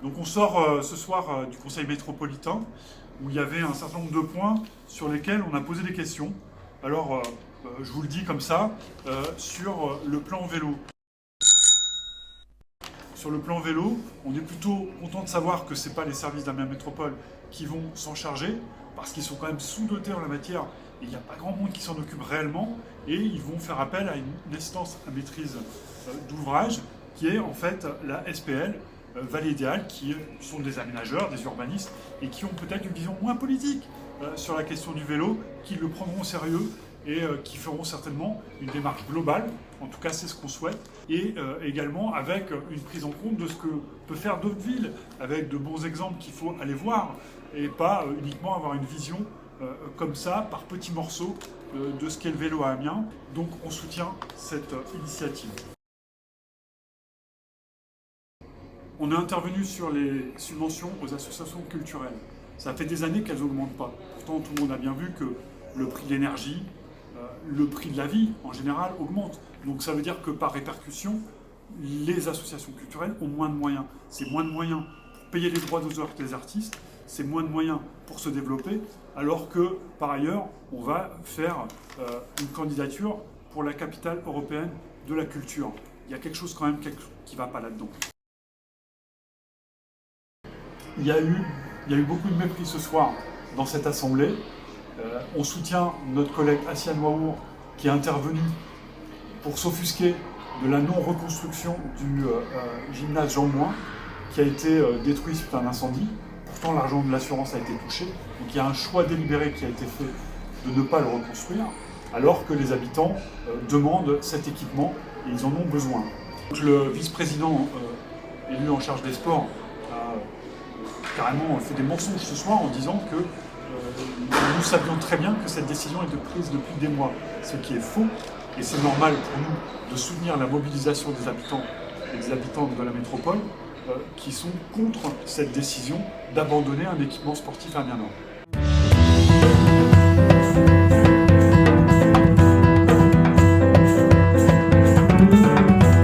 Donc on sort ce soir du Conseil métropolitain où il y avait un certain nombre de points sur lesquels on a posé des questions. Alors je vous le dis comme ça, sur le plan vélo. Sur le plan vélo, on est plutôt content de savoir que ce n'est pas les services d'Amiens Métropole qui vont s'en charger, parce qu'ils sont quand même sous-dotés en la matière, et il n'y a pas grand monde qui s'en occupe réellement, et ils vont faire appel à une instance à maîtrise d'ouvrage, qui est en fait la SPL, Vallée Idéale, qui sont des aménageurs, des urbanistes, et qui ont peut-être une vision moins politique sur la question du vélo, qui le prendront au sérieux, et qui feront certainement une démarche globale, en tout cas c'est ce qu'on souhaite, et également avec une prise en compte de ce que peut faire d'autres villes, avec de bons exemples qu'il faut aller voir, et pas uniquement avoir une vision comme ça, par petits morceaux, de ce qu'est le vélo à Amiens. Donc on soutient cette initiative. On est intervenu sur les subventions aux associations culturelles. Ça fait des années qu'elles n'augmentent pas. Pourtant tout le monde a bien vu que le prix de l'énergie, le prix de la vie en général augmente. Donc ça veut dire que par répercussion, les associations culturelles ont moins de moyens. C'est moins de moyens pour payer les droits d'auteur des artistes, c'est moins de moyens pour se développer, alors que par ailleurs, on va faire une candidature pour la capitale européenne de la culture. Il y a quelque chose quand même qui ne va pas là-dedans. Il y a eu beaucoup de mépris ce soir dans cette assemblée. On soutient notre collègue Hassiane Waour qui est intervenu pour s'offusquer de la non-reconstruction du gymnase Jean Moulin qui a été détruit suite à un incendie. Pourtant, l'argent de l'assurance a été touché. Donc il y a un choix délibéré qui a été fait de ne pas le reconstruire, alors que les habitants demandent cet équipement et ils en ont besoin. Donc, le vice-président élu en charge des sports a carrément fait des mensonges ce soir en disant que nous savions très bien que cette décision était prise depuis des mois, ce qui est faux, et c'est normal pour nous de soutenir la mobilisation des habitants et des habitantes de la métropole qui sont contre cette décision d'abandonner un équipement sportif amiénois.